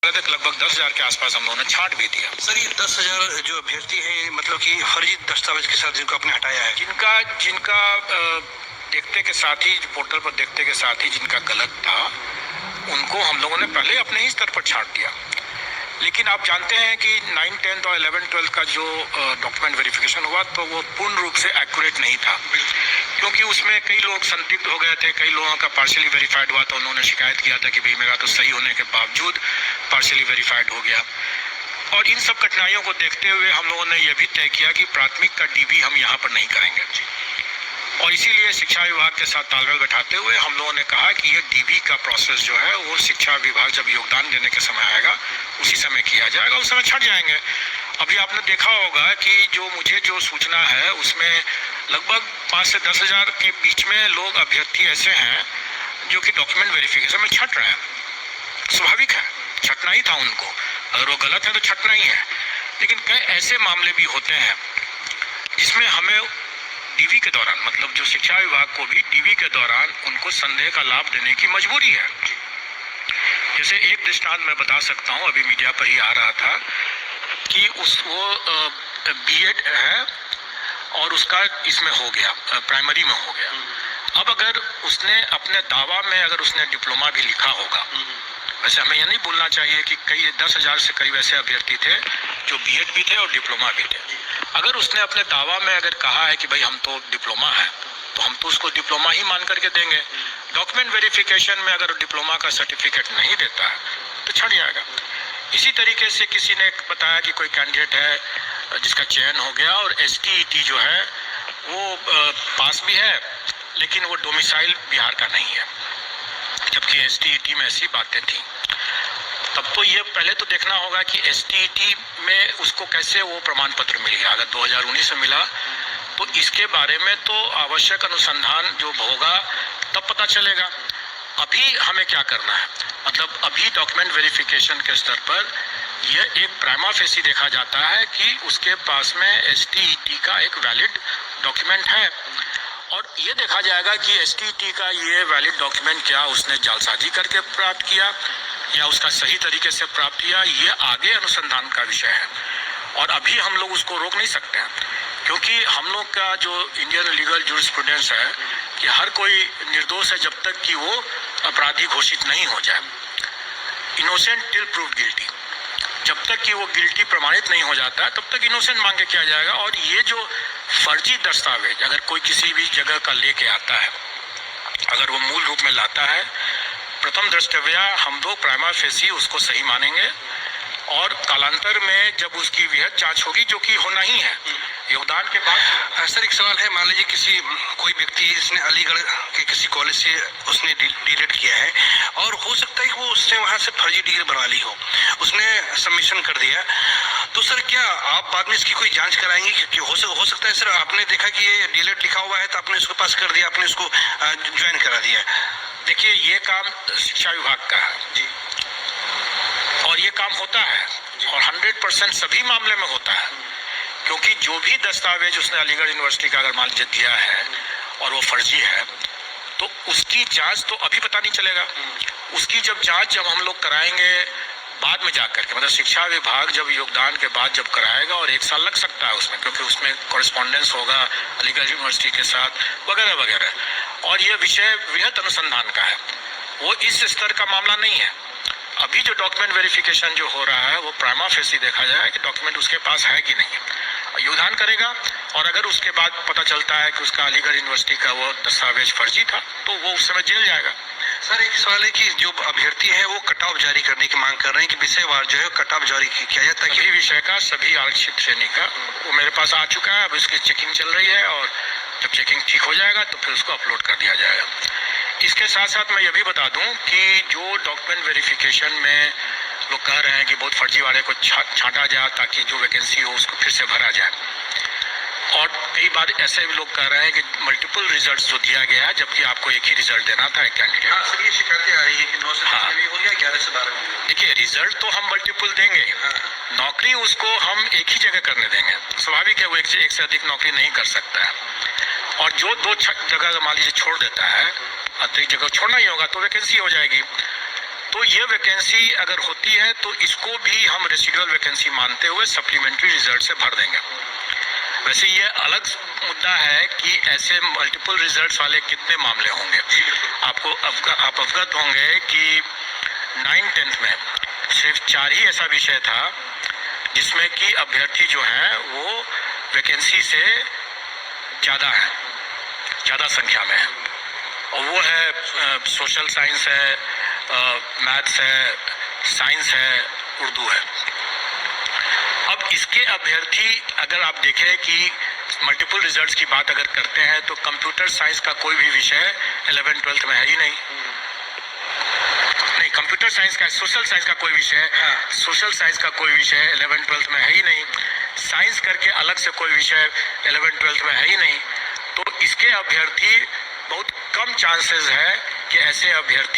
होते थे, लगभग 10,000 के आसपास हम लोगों ने छांट भी दिया। सर, ये 10,000 जो अभ्यर्थी है, मतलब कि फर्जी दस्तावेज के साथ जिनको आपने हटाया है, जिनका देखते के साथ ही, पोर्टल पर देखते के साथ ही जिनका गलत था, उनको हम लोगों ने पहले अपने ही स्तर पर छांट दिया। लेकिन आप जानते हैं कि 9, 10 और 11, 12 का जो डॉक्यूमेंट वेरिफिकेशन हुआ, तो वो पूर्ण रूप से एक्यूरेट नहीं था, क्योंकि उसमें कई लोग संदिग्ध हो गए थे। कई लोगों का पार्शियली वेरीफाइड हुआ, तो उन्होंने शिकायत किया था कि भाई मेरा तो सही होने के बावजूद पार्शियली वेरीफाइड हो गया। और इन सब कठिनाइयों को देखते हुए हम लोगों ने यह भी तय किया कि प्राथमिक का डीबी हम यहाँ पर नहीं करेंगे, और इसीलिए शिक्षा विभाग के साथ तालमेल बैठाते हुए हम लोगों ने कहा कि ये डीबी का प्रोसेस जो है वो शिक्षा विभाग जब योगदान देने के समय आएगा उसी समय किया जाएगा, उस समय छट जाएंगे। अभी आपने देखा होगा कि जो सूचना है उसमें लगभग 5 से 10,000 के बीच में लोग अभ्यर्थी ऐसे हैं जो कि डॉक्यूमेंट वेरिफिकेशन में छट रहे हैं। स्वाभाविक है, छटना ही था उनको, अगर वो गलत है तो छटना ही है। लेकिन कई ऐसे मामले भी होते हैं जिसमें हमें डीवी के दौरान, मतलब जो शिक्षा विभाग को भी डीवी के दौरान उनको संदेह का लाभ देने की मजबूरी है। जैसे एक दृष्टांत मैं बता सकता हूँ, अभी मीडिया पर ही आ रहा था कि वो बीएड है और उसका इसमें हो गया, प्राइमरी में हो गया। अब अगर उसने अपने दावा में अगर उसने डिप्लोमा भी लिखा होगा, वैसे हमें यह नहीं बोलना चाहिए कि कई 10,000 से करीब ऐसे अभ्यर्थी थे जो बीएड भी थे और डिप्लोमा भी थे। अगर उसने अपने दावा में अगर कहा है कि भाई हम तो डिप्लोमा है, तो हम तो उसको डिप्लोमा ही मान करके देंगे। डॉक्यूमेंट वेरिफिकेशन में अगर डिप्लोमा का सर्टिफिकेट नहीं देता है तो छट जाएगा। इसी तरीके से किसी ने बताया कि कोई कैंडिडेट है जिसका चयन हो गया और STET जो है वो पास भी है, लेकिन वो डोमिसाइल बिहार का नहीं है, जबकि STET में ऐसी बातें थी। तब तो ये पहले तो देखना होगा कि STET में उसको कैसे वो प्रमाण पत्र मिल गया। अगर 2019 में मिला तो इसके बारे में तो आवश्यक अनुसंधान जो होगा तब पता चलेगा। अभी हमें क्या करना है, मतलब अभी डॉक्यूमेंट वेरिफिकेशन के स्तर पर यह एक प्राइमा फेसी देखा जाता है कि उसके पास में STET का एक वैलिड डॉक्यूमेंट है, और ये देखा जाएगा कि STET का ये वैलिड डॉक्यूमेंट क्या उसने जालसाजी करके प्राप्त किया या उसका सही तरीके से प्राप्त किया, ये आगे अनुसंधान का विषय है। और अभी हम लोग उसको रोक नहीं सकते हैं, क्योंकि हम लोग का जो इंडियन लीगल जूरिस्प्रूडेंस है कि हर कोई निर्दोष है जब तक कि वो अपराधी घोषित नहीं हो जाए। इनोसेंट टिल प्रूव्ड गिल्टी, जब तक कि वो गिल्टी प्रमाणित नहीं हो जाता है तब तक इनोसेंट मांग के किया जाएगा। और ये जो फर्जी दस्तावेज अगर कोई किसी भी जगह का लेके आता है, अगर वो मूल रूप में लाता है, प्रथम दृष्टव्या हम लोग प्राइमा फेसी उसको सही मानेंगे, और कालांतर में जब उसकी वृहद जांच होगी, जो कि होना ही है योगदान के बाद। सर, एक सवाल है, मान लीजिए कोई व्यक्ति इसने अलीगढ़ के किसी कॉलेज से उसने डीलेट किया है, और हो सकता है कि वो उसने वहाँ से फर्जी डिग्री बनवा ली हो, उसने सबमिशन कर दिया, तो सर क्या आप बाद में इसकी कोई जांच कराएंगे? क्योंकि हो सकता है सर आपने देखा कि ये डीलेट लिखा हुआ है तो आपने इसको पास कर दिया, आपने इसको ज्वाइन करा दिया। देखिए, ये काम शिक्षा विभाग का है जी, और ये काम होता है और 100% सभी मामले में होता है, क्योंकि जो भी दस्तावेज उसने अलीगढ़ यूनिवर्सिटी का अगर मान लीजिए दिया है और वो फर्जी है, तो उसकी जांच तो अभी पता नहीं चलेगा। उसकी जब हम लोग कराएंगे बाद में जाकर के, मतलब शिक्षा विभाग जब योगदान के बाद जब कराएगा, और 1 साल लग सकता है उसमें, क्योंकि उसमें कॉरेस्पॉन्डेंस होगा अलीगढ़ यूनिवर्सिटी के साथ वगैरह वगैरह। और ये विषय वृहद अनुसंधान का है, वो इस स्तर का मामला नहीं है। अभी जो डॉक्यूमेंट वेरिफिकेशन जो हो रहा है वो प्राइमा फेसी देखा जाए कि डॉक्यूमेंट उसके पास है कि नहीं है। योगदान करेगा, और अगर उसके बाद पता चलता है कि उसका अलीगढ़ यूनिवर्सिटी का वो दस्तावेज फर्जी था तो वो उस समय जेल जाएगा। सर, एक सवाल है कि जो अभ्यर्थी है वो कट ऑफ जारी करने की मांग कर रहे हैं कि विषयवार जो है कट ऑफ जारी किया जाए, ताकि सभी विषय का, सभी आरक्षित श्रेणी का वो मेरे पास आ चुका है। अब इसकी चेकिंग चल रही है, और जब चेकिंग ठीक हो जाएगा तो फिर उसको अपलोड कर दिया जाएगा। इसके साथ साथ मैं ये भी बता दूं कि जो डॉक्यूमेंट वेरिफिकेशन में लोग कह रहे हैं कि बहुत फर्जीवाड़े को छांटा जाए ताकि जो वैकेंसी हो उसको फिर से भरा जाए, और कई बार ऐसे भी लोग कह रहे हैं कि मल्टीपल रिजल्ट जो दिया गया है, जबकि आपको एक ही रिजल्ट देना था एक कैंडिडेट। हाँ सर, ये शिकायतें आ रही है कि 9 से 10 में भी हो गया, 11 से 12 में भी। देखिए, रिजल्ट तो हम मल्टीपल देंगे, नौकरी उसको हम एक ही जगह करने देंगे। स्वाभाविक है वो एक से अधिक नौकरी नहीं कर सकता है, और जो 2 जगह मान लीजिए छोड़ देता है, अतिरिक्त जगह छोड़ना ही होगा तो वैकेंसी हो जाएगी। तो ये वैकेंसी अगर होती है तो इसको भी हम रेसिडुअल वैकेंसी मानते हुए सप्लीमेंट्री रिजल्ट से भर देंगे। वैसे ये अलग मुद्दा है कि ऐसे मल्टीपल रिजल्ट्स वाले कितने मामले होंगे। आप अवगत होंगे कि 9th-10th में सिर्फ 4 ही ऐसा विषय था जिसमें कि अभ्यर्थी जो हैं वो वैकेंसी से ज़्यादा संख्या में है, और वो है सोशल साइंस है, मैथ्स है, साइंस है, उर्दू है। अब इसके अभ्यर्थी अगर आप देखें कि मल्टीपल रिजल्ट्स की बात अगर करते हैं तो कंप्यूटर साइंस का कोई भी विषय 11th-12th में है ही नहीं। कंप्यूटर साइंस का, सोशल साइंस का कोई विषय, सोशल साइंस का कोई विषय 11th-12th में है ही नहीं। साइंस करके अलग से कोई विषय 11th-12th में है ही नहीं। तो इसके अभ्यर्थी बहुत कम चांसेस है कि ऐसे अभ्यर्थी